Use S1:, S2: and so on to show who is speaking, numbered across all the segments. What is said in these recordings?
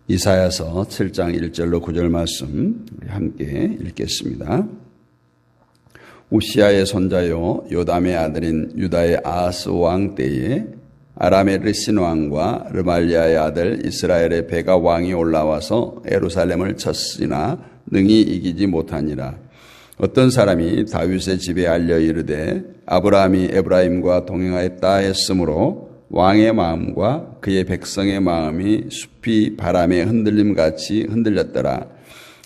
S1: 이사야서 7장 1절로 9절 말씀 함께 읽겠습니다. 우시아의 손자요 요담의 아들인 유다의 아하스 왕 때에 아람의 르신 왕과 르말리아의 아들 이스라엘의 베가 왕이 올라와서 예루살렘을 쳤으나 능히 이기지 못하니라. 어떤 사람이 다윗의 집에 알려 이르되 아브라함이 에브라임과 동행하였다 했으므로 왕의 마음과 그의 백성의 마음이 숲이 바람에 흔들림같이 흔들렸더라.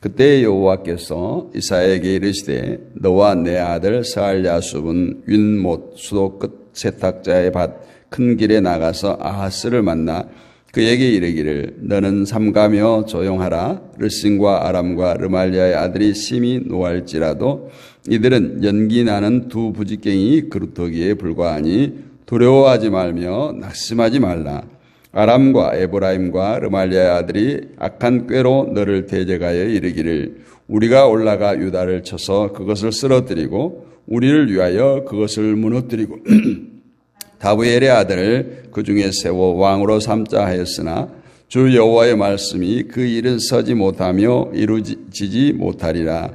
S1: 그때 여호와께서 이사야에게 이르시되 너와 내 아들 스알야숲은 윈못 수도 끝 세탁자의 밭 큰 길에 나가서 아하스를 만나 그에게 이르기를 너는 삼가며 조용하라. 르신과 아람과 르말리아의 아들이 심히 노할지라도 이들은 연기 나는 두 부지깽이 그루터기에 불과하니 두려워하지 말며 낙심하지 말라. 아람과 에브라임과 르말리아의 아들이 악한 꾀로 너를 대적하여 이르기를 우리가 올라가 유다를 쳐서 그것을 쓰러뜨리고 우리를 위하여 그것을 무너뜨리고 다브엘의 아들을 그 중에 세워 왕으로 삼자 하였으나 주 여호와의 말씀이 그 일은 서지 못하며 이루어지지 못하리라.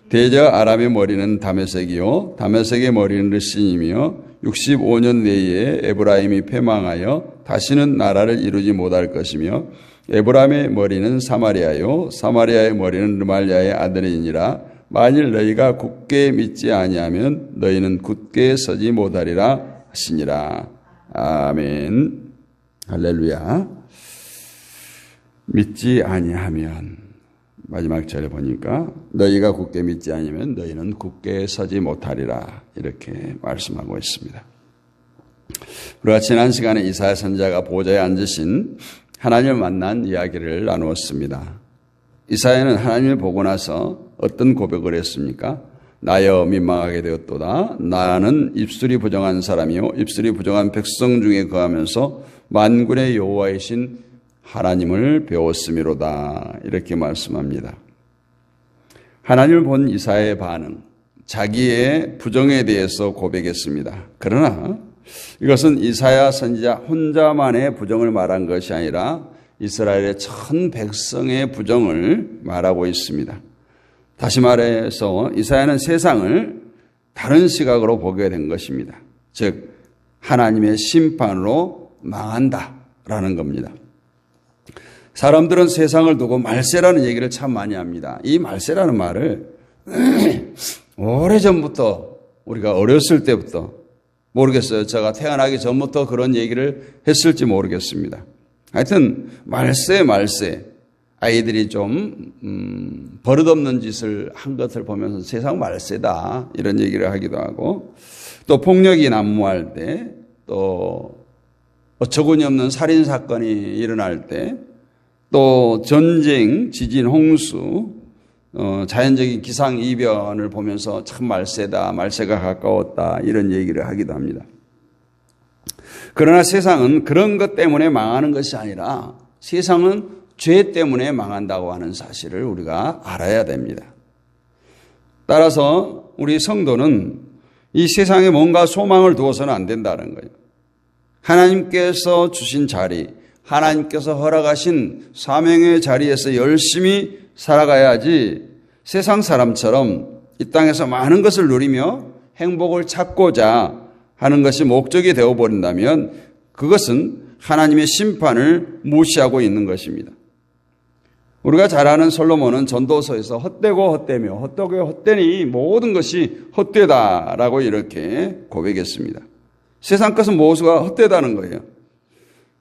S1: 대저 아람의 머리는 다메섹이요 다메섹의 머리는 르신이며 65년 내에 에브라임이 패망하여 다시는 나라를 이루지 못할 것이며 에브라임의 머리는 사마리아요 사마리아의 머리는 르말리아의 아들이니라. 만일 너희가 굳게 믿지 아니하면 너희는 굳게 서지 못하리라 하시니라. 아멘. 할렐루야. 믿지 아니하면 마지막 절에 보니까 너희가 굳게 믿지 아니하면 너희는 굳게 서지 못하리라 이렇게 말씀하고 있습니다. 우리가 지난 시간에 이사야 선지자가 보좌에 앉으신 하나님을 만난 이야기를 나누었습니다. 이사야는 하나님을 보고 나서 어떤 고백을 했습니까? 나여 민망하게 되었도다. 나는 입술이 부정한 사람이요 입술이 부정한 백성 중에 거하면서 만군의 여호와이신 하나님을 배웠음이로다. 이렇게 말씀합니다. 하나님을 본 이사야의 반응, 자기의 부정에 대해서 고백했습니다. 그러나 이것은 이사야 선지자 혼자만의 부정을 말한 것이 아니라 이스라엘의 전 백성의 부정을 말하고 있습니다. 다시 말해서 이사야는 세상을 다른 시각으로 보게 된 것입니다. 즉 하나님의 심판으로 망한다라는 겁니다. 사람들은 세상을 두고 말세라는 얘기를 참 많이 합니다. 이 말세라는 말을 오래전부터 우리가 어렸을 때부터 모르겠어요. 제가 태어나기 전부터 그런 얘기를 했을지 모르겠습니다. 하여튼 말세 아이들이 좀 버릇없는 짓을 한 것을 보면서 세상 말세다 이런 얘기를 하기도 하고 또 폭력이 난무할 때 또 어처구니 없는 살인사건이 일어날 때 또 전쟁, 지진, 홍수, 자연적인 기상이변을 보면서 참 말세다, 말세가 가까웠다 이런 얘기를 하기도 합니다. 그러나 세상은 그런 것 때문에 망하는 것이 아니라 세상은 죄 때문에 망한다고 하는 사실을 우리가 알아야 됩니다. 따라서 우리 성도는 이 세상에 뭔가 소망을 두어서는 안 된다는 거예요. 하나님께서 주신 자리, 하나님께서 허락하신 사명의 자리에서 열심히 살아가야지 세상 사람처럼 이 땅에서 많은 것을 누리며 행복을 찾고자 하는 것이 목적이 되어버린다면 그것은 하나님의 심판을 무시하고 있는 것입니다. 우리가 잘 아는 솔로몬은 전도서에서 헛되고 헛되며 헛되고 헛되니 모든 것이 헛되다라고 이렇게 고백했습니다. 세상 것은 모두가 헛되다는 거예요.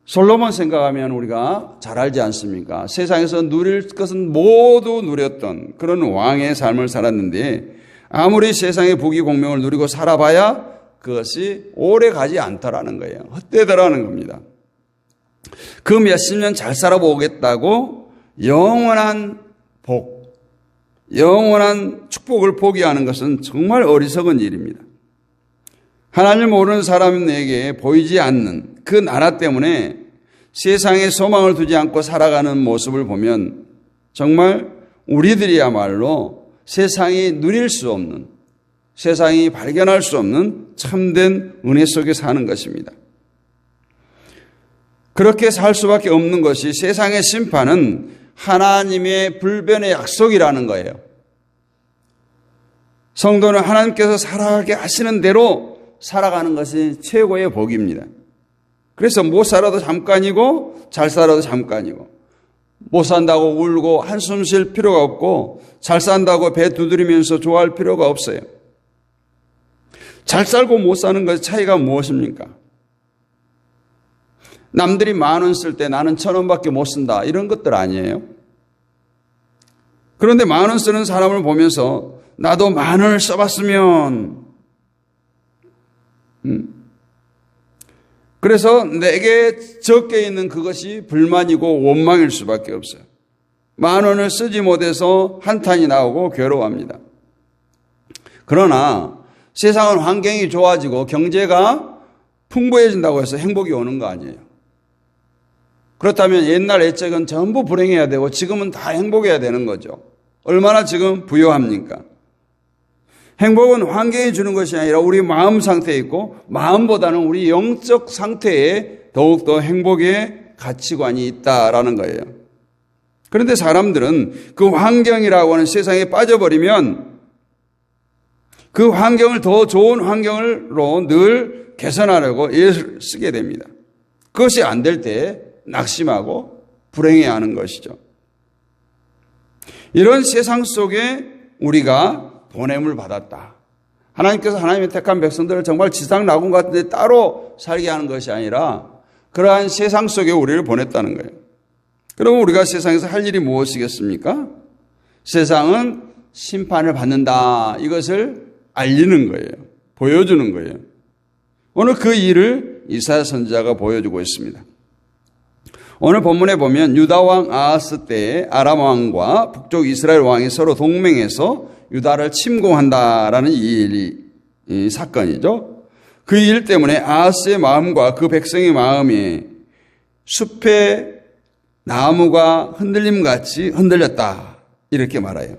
S1: 솔로몬 생각하면 우리가 잘 알지 않습니까? 세상에서 누릴 것은 모두 누렸던 그런 왕의 삶을 살았는데 아무리 세상의 부귀공명을 누리고 살아봐야 그것이 오래 가지 않더라는 거예요. 헛되더라는 겁니다. 그 몇십 년 잘 살아보겠다고 영원한 복, 영원한 축복을 포기하는 것은 정말 어리석은 일입니다. 하나님을 모르는 사람에게 보이지 않는 그 나라 때문에 세상에 소망을 두지 않고 살아가는 모습을 보면 정말 우리들이야말로 세상이 누릴 수 없는, 세상이 발견할 수 없는 참된 은혜 속에 사는 것입니다. 그렇게 살 수밖에 없는 것이 세상의 심판은 하나님의 불변의 약속이라는 거예요. 성도는 하나님께서 살아가게 하시는 대로 살아가는 것이 최고의 복입니다. 그래서 못 살아도 잠깐이고 잘 살아도 잠깐이고, 못 산다고 울고 한숨 쉴 필요가 없고 잘 산다고 배 두드리면서 좋아할 필요가 없어요. 잘 살고 못 사는 것의 차이가 무엇입니까? 남들이 10,000원 쓸 때 나는 1,000원밖에 못 쓴다, 이런 것들 아니에요. 그런데 10,000원 쓰는 사람을 보면서 나도 10,000원을 써봤으면, 그래서 내게 적게 있는 그것이 불만이고 원망일 수밖에 없어요. 10,000원을 쓰지 못해서 한탄이 나오고 괴로워합니다. 그러나 세상은 환경이 좋아지고 경제가 풍부해진다고 해서 행복이 오는 거 아니에요. 그렇다면 옛날 옛적은 전부 불행해야 되고 지금은 다 행복해야 되는 거죠. 얼마나 지금 부유합니까? 행복은 환경이 주는 것이 아니라 우리 마음 상태에 있고, 마음보다는 우리 영적 상태에 더욱더 행복의 가치관이 있다라는 거예요. 그런데 사람들은 그 환경이라고 하는 세상에 빠져버리면 그 환경을 더 좋은 환경으로 늘 개선하려고 애를 쓰게 됩니다. 그것이 안 될 때 낙심하고 불행해하는 것이죠. 이런 세상 속에 우리가 보냄을 받았다. 하나님께서 하나님의 택한 백성들을 정말 지상 낙원 같은 데 따로 살게 하는 것이 아니라 그러한 세상 속에 우리를 보냈다는 거예요. 그러면 우리가 세상에서 할 일이 무엇이겠습니까? 세상은 심판을 받는다, 이것을 알리는 거예요. 보여주는 거예요. 오늘 그 일을 이사야 선지자가 보여주고 있습니다. 오늘 본문에 보면 유다 왕 아하스 때에 아람 왕과 북쪽 이스라엘 왕이 서로 동맹해서 유다를 침공한다라는 이 사건이죠. 그 일 때문에 아하스의 마음과 그 백성의 마음이 숲의 나무가 흔들림같이 흔들렸다, 이렇게 말해요.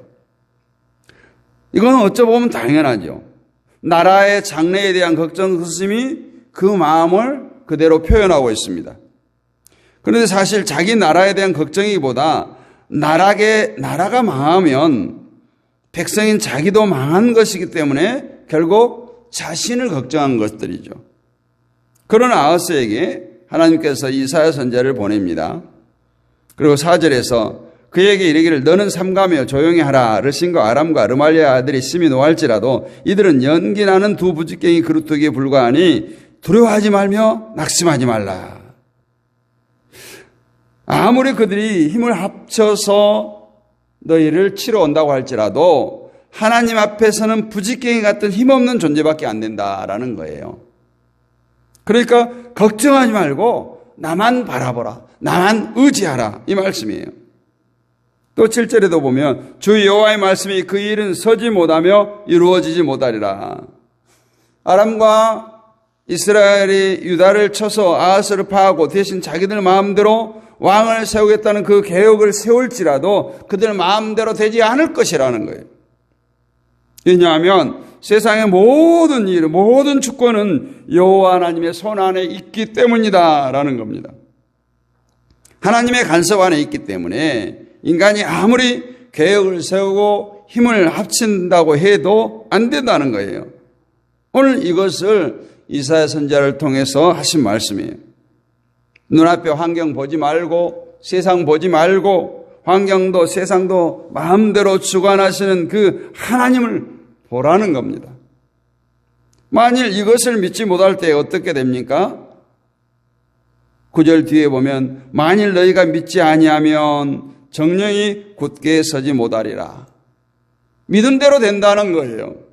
S1: 이건 어쩌보면 당연하죠. 나라의 장래에 대한 걱정심이 그 마음을 그대로 표현하고 있습니다. 그런데 사실 자기 나라에 대한 걱정이보다 나라가 망하면 백성인 자기도 망한 것이기 때문에 결국 자신을 걱정한 것들이죠. 그러나 아하스에게 하나님께서 이사야 선지자를 보냅니다. 그리고 4절에서 그에게 이르기를 너는 삼가며 조용히 하라. 르신과 아람과 르말리아 아들이 심히 노할지라도 이들은 연기나는 두 부직갱이 그루터기에 불과하니 두려워하지 말며 낙심하지 말라. 아무리 그들이 힘을 합쳐서 너희를 치러 온다고 할지라도 하나님 앞에서는 부직갱이 같은 힘없는 존재밖에 안 된다라는 거예요. 그러니까 걱정하지 말고 나만 바라보라, 나만 의지하라, 이 말씀이에요. 또 7절에도 보면 주 여호와의 말씀이 그 일은 서지 못하며 이루어지지 못하리라. 아람과 이스라엘이 유다를 쳐서 아하스를 파하고 대신 자기들 마음대로 왕을 세우겠다는 그 계획을 세울지라도 그들 마음대로 되지 않을 것이라는 거예요. 왜냐하면 세상의 모든 일, 모든 주권은 여호와 하나님의 손 안에 있기 때문이다라는 겁니다. 하나님의 간섭 안에 있기 때문에 인간이 아무리 계획을 세우고 힘을 합친다고 해도 안 된다는 거예요. 오늘 이것을 이사야 선지자를 통해서 하신 말씀이에요. 눈앞에 환경 보지 말고 세상 보지 말고 환경도 세상도 마음대로 주관하시는 그 하나님을 보라는 겁니다. 만일 이것을 믿지 못할 때 어떻게 됩니까? 9절 뒤에 보면 만일 너희가 믿지 아니하면 정령이 굳게 서지 못하리라. 믿음대로 된다는 거예요.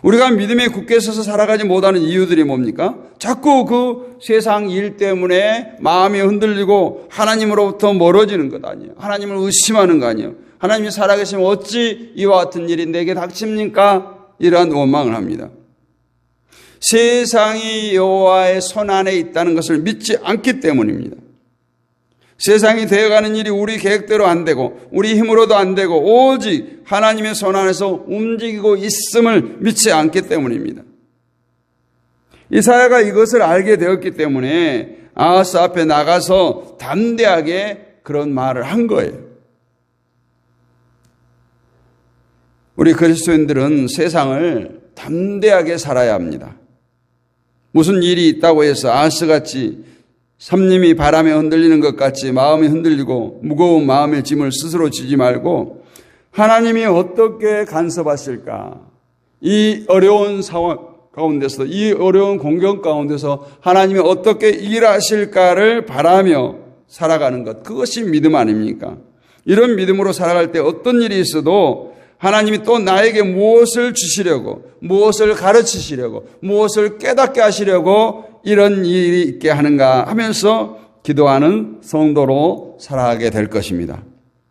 S1: 우리가 믿음에 굳게 서서 살아가지 못하는 이유들이 뭡니까? 자꾸 그 세상 일 때문에 마음이 흔들리고 하나님으로부터 멀어지는 것 아니에요. 하나님을 의심하는 거 아니에요. 하나님이 살아계시면 어찌 이와 같은 일이 내게 닥칩니까? 이러한 원망을 합니다. 세상이 여호와의 손 안에 있다는 것을 믿지 않기 때문입니다. 세상이 되어가는 일이 우리 계획대로 안 되고 우리 힘으로도 안 되고 오직 하나님의 손 안에서 움직이고 있음을 믿지 않기 때문입니다. 이사야가 이것을 알게 되었기 때문에 아하스 앞에 나가서 담대하게 그런 말을 한 거예요. 우리 그리스도인들은 세상을 담대하게 살아야 합니다. 무슨 일이 있다고 해서 아하스같이 삼림이 바람에 흔들리는 것 같이 마음이 흔들리고 무거운 마음의 짐을 스스로 지지 말고 하나님이 어떻게 간섭하실까? 이 어려운 상황 가운데서, 이 어려운 공경 가운데서 하나님이 어떻게 일하실까를 바라며 살아가는 것, 그것이 믿음 아닙니까? 이런 믿음으로 살아갈 때 어떤 일이 있어도 하나님이 또 나에게 무엇을 주시려고, 무엇을 가르치시려고, 무엇을 깨닫게 하시려고 이런 일이 있게 하는가 하면서 기도하는 성도로 살아가게 될 것입니다.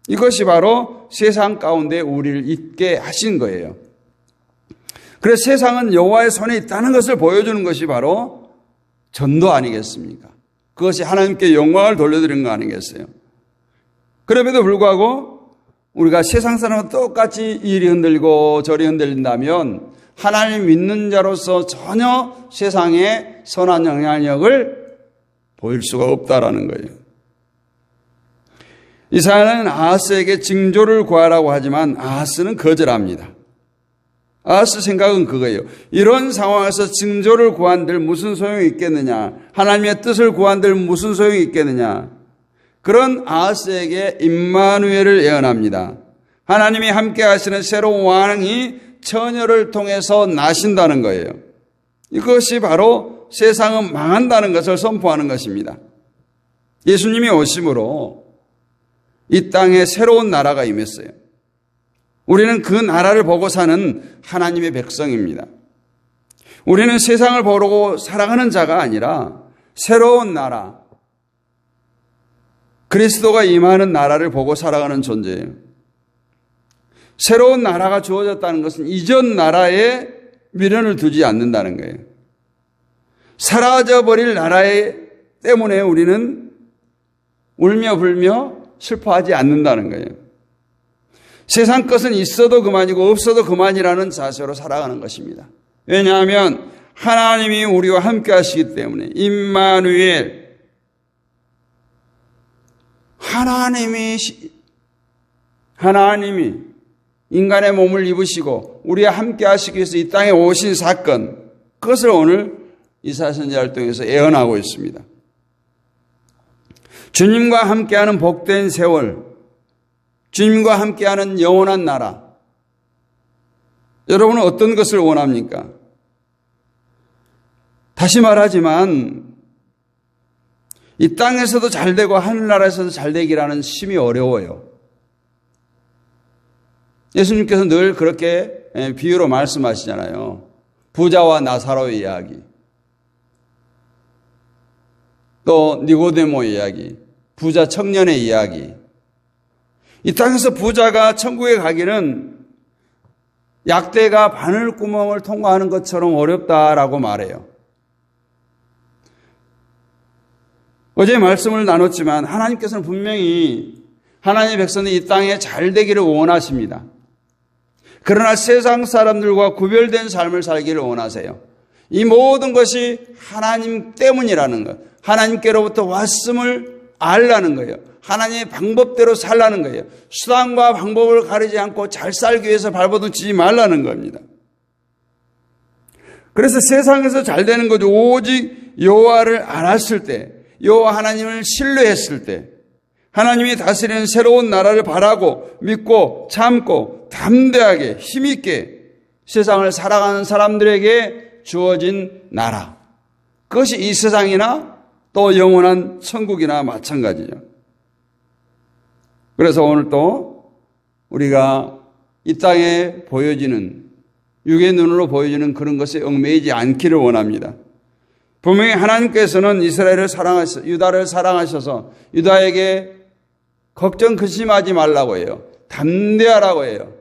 S1: 이것이 바로 세상 가운데 우리를 있게 하신 거예요. 그래서 세상은 여호와의 손에 있다는 것을 보여주는 것이 바로 전도 아니겠습니까? 그것이 하나님께 영광을 돌려드리는 거 아니겠어요? 그럼에도 불구하고 우리가 세상 사람과 똑같이 이리 흔들리고 저리 흔들린다면 하나님 믿는 자로서 전혀 세상에 선한 영향력을 보일 수가 없다라는 거예요. 이사야는 아하스에게 징조를 구하라고 하지만 아하스는 거절합니다. 아하스 생각은 그거예요. 이런 상황에서 징조를 구한들 무슨 소용이 있겠느냐? 하나님의 뜻을 구한들 무슨 소용이 있겠느냐? 그런 아하스에게 임마누엘을 예언합니다. 하나님이 함께 하시는 새로운 왕이 처녀를 통해서 나신다는 거예요. 이것이 바로 세상은 망한다는 것을 선포하는 것입니다. 예수님이 오심으로 이 땅에 새로운 나라가 임했어요. 우리는 그 나라를 보고 사는 하나님의 백성입니다. 우리는 세상을 보고 살아가는 자가 아니라 새로운 나라, 그리스도가 임하는 나라를 보고 살아가는 존재예요. 새로운 나라가 주어졌다는 것은 이전 나라에 미련을 두지 않는다는 거예요. 사라져버릴 나라 때문에 우리는 울며 불며 슬퍼하지 않는다는 거예요. 세상 것은 있어도 그만이고 없어도 그만이라는 자세로 살아가는 것입니다. 왜냐하면 하나님이 우리와 함께 하시기 때문에 임마누엘, 하나님이 인간의 몸을 입으시고 우리와 함께 하시기 위해서 이 땅에 오신 사건, 그것을 오늘 이사야 선지자 활동에서 예언하고 있습니다. 주님과 함께하는 복된 세월, 주님과 함께하는 영원한 나라. 여러분은 어떤 것을 원합니까? 다시 말하지만 이 땅에서도 잘되고 하늘나라에서도 잘되기라는 심히 어려워요. 예수님께서 늘 그렇게 비유로 말씀하시잖아요. 부자와 나사로의 이야기, 또 니고데모 이야기, 부자 청년의 이야기. 이 땅에서 부자가 천국에 가기는 약대가 바늘구멍을 통과하는 것처럼 어렵다라고 말해요. 어제 말씀을 나눴지만 하나님께서는 분명히 하나님의 백성들이 이 땅에 잘 되기를 원하십니다. 그러나 세상 사람들과 구별된 삶을 살기를 원하세요. 이 모든 것이 하나님 때문이라는 것, 하나님께로부터 왔음을 알라는 거예요. 하나님의 방법대로 살라는 거예요. 수단과 방법을 가리지 않고 잘 살기 위해서 발버둥 치지 말라는 겁니다. 그래서 세상에서 잘 되는 거죠. 오직 여호와를 알았을 때, 여호와 하나님을 신뢰했을 때, 하나님이 다스리는 새로운 나라를 바라고 믿고 참고 담대하게 힘있게 세상을 살아가는 사람들에게 주어진 나라. 그것이 이 세상이나 또 영원한 천국이나 마찬가지죠. 그래서 오늘 또 우리가 이 땅에 보여지는, 육의 눈으로 보여지는 그런 것에 얽매이지 않기를 원합니다. 분명히 하나님께서는 이스라엘을 사랑하셔서, 유다를 사랑하셔서 유다에게 걱정 근심하지 말라고 해요. 담대하라고 해요.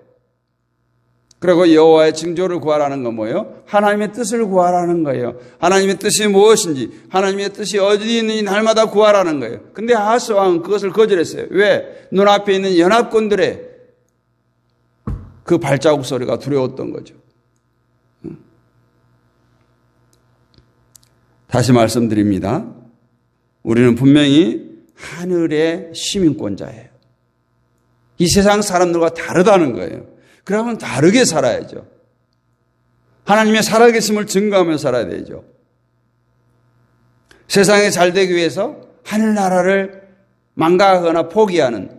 S1: 그리고 여호와의 징조를 구하라는 건 뭐예요? 하나님의 뜻을 구하라는 거예요. 하나님의 뜻이 무엇인지, 하나님의 뜻이 어디 있는지 날마다 구하라는 거예요. 근데 아하스 왕은 그것을 거절했어요. 왜? 눈앞에 있는 연합군들의 그 발자국 소리가 두려웠던 거죠. 다시 말씀드립니다. 우리는 분명히 하늘의 시민권자예요. 이 세상 사람들과 다르다는 거예요. 그러면 다르게 살아야죠. 하나님의 살아계심을 증거하며 살아야 되죠. 세상에 잘 되기 위해서 하늘나라를 망각하거나 포기하는,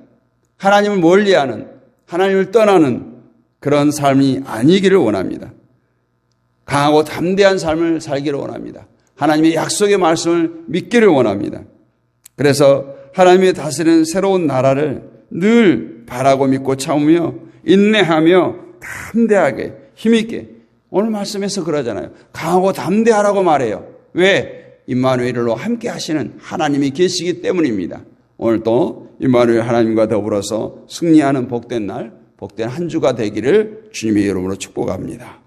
S1: 하나님을 멀리하는, 하나님을 떠나는 그런 삶이 아니기를 원합니다. 강하고 담대한 삶을 살기를 원합니다. 하나님의 약속의 말씀을 믿기를 원합니다. 그래서 하나님의 다스리는 새로운 나라를 늘 바라고 믿고 참으며 인내하며 담대하게 힘있게, 오늘 말씀에서 그러잖아요. 강하고 담대하라고 말해요. 왜? 임마누엘로 함께 하시는 하나님이 계시기 때문입니다. 오늘 또 임마누엘 하나님과 더불어서 승리하는 복된 날, 복된 한 주가 되기를 주님의 이름으로 축복합니다.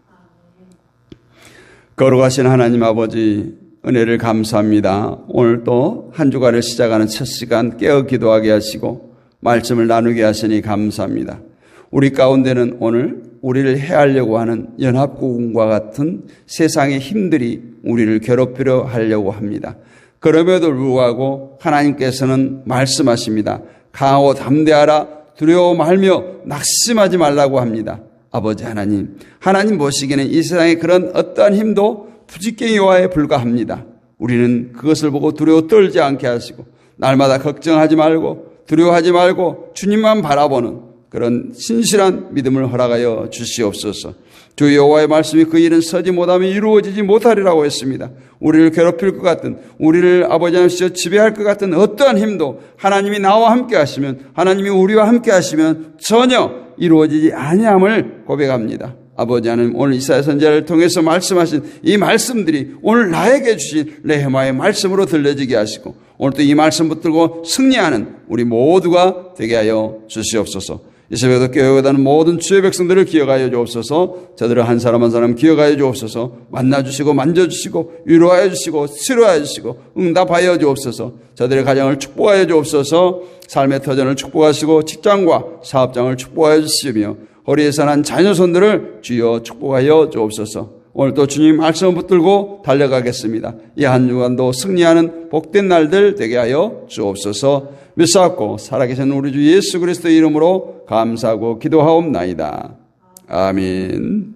S1: 거룩하신 하나님 아버지, 은혜를 감사합니다. 오늘 또 한 주간을 시작하는 첫 시간 깨어 기도하게 하시고 말씀을 나누게 하시니 감사합니다. 우리 가운데는 오늘 우리를 해하려고 하는 연합국군과 같은 세상의 힘들이 우리를 괴롭히려 하려고 합니다. 그럼에도 불구하고 하나님께서는 말씀하십니다. 강하고 담대하라, 두려워 말며 낙심하지 말라고 합니다. 아버지 하나님, 하나님 보시기에는 이 세상에 그런 어떠한 힘도 부지깽이와에 불과합니다. 우리는 그것을 보고 두려워 떨지 않게 하시고 날마다 걱정하지 말고 두려워하지 말고 주님만 바라보는 그런 신실한 믿음을 허락하여 주시옵소서. 주 여호와의 말씀이 그 일은 서지 못하면 이루어지지 못하리라고 했습니다. 우리를 괴롭힐 것 같은, 우리를 아버지 하나님 지배할 것 같은 어떠한 힘도 하나님이 나와 함께 하시면, 하나님이 우리와 함께 하시면 전혀 이루어지지 아니함을 고백합니다. 아버지 하나님, 오늘 이사야 선지자를 통해서 말씀하신 이 말씀들이 오늘 나에게 주신 레헤마의 말씀으로 들려지게 하시고 오늘 또 이 말씀 붙들고 승리하는 우리 모두가 되게 하여 주시옵소서. 이 새벽에도 깨어가는 모든 주의 백성들을 기억하여 주옵소서. 저들을 한 사람 한 사람 기억하여 주옵소서. 만나주시고 만져주시고 위로하여 주시고 치료하여 주시고 응답하여 주옵소서. 저들의 가정을 축복하여 주옵소서. 삶의 터전을 축복하시고 직장과 사업장을 축복하여 주시며 허리에서 난 자녀손들을 주여 축복하여 주옵소서. 오늘 또 주님 말씀 붙들고 달려가겠습니다. 이 한 주간도 승리하는 복된 날들 되게 하여 주옵소서. 믿사옵고 살아계신 우리 주 예수 그리스도의 이름으로 감사하고 기도하옵나이다. 아멘.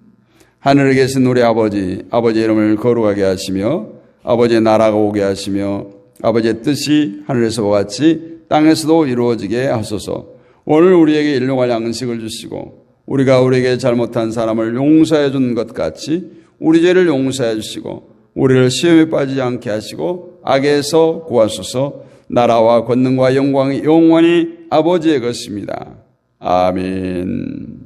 S1: 하늘에 계신 우리 아버지, 아버지의 이름을 거룩하게 하시며 아버지의 나라가 오게 하시며 아버지의 뜻이 하늘에서와 같이 땅에서도 이루어지게 하소서. 오늘 우리에게 일용할 양식을 주시고 우리가 우리에게 잘못한 사람을 용서해 준 것 같이 우리 죄를 용서해 주시고 우리를 시험에 빠지지 않게 하시고 악에서 구하소서. 나라와 권능과 영광이 영원히 아버지의 것입니다. 아멘.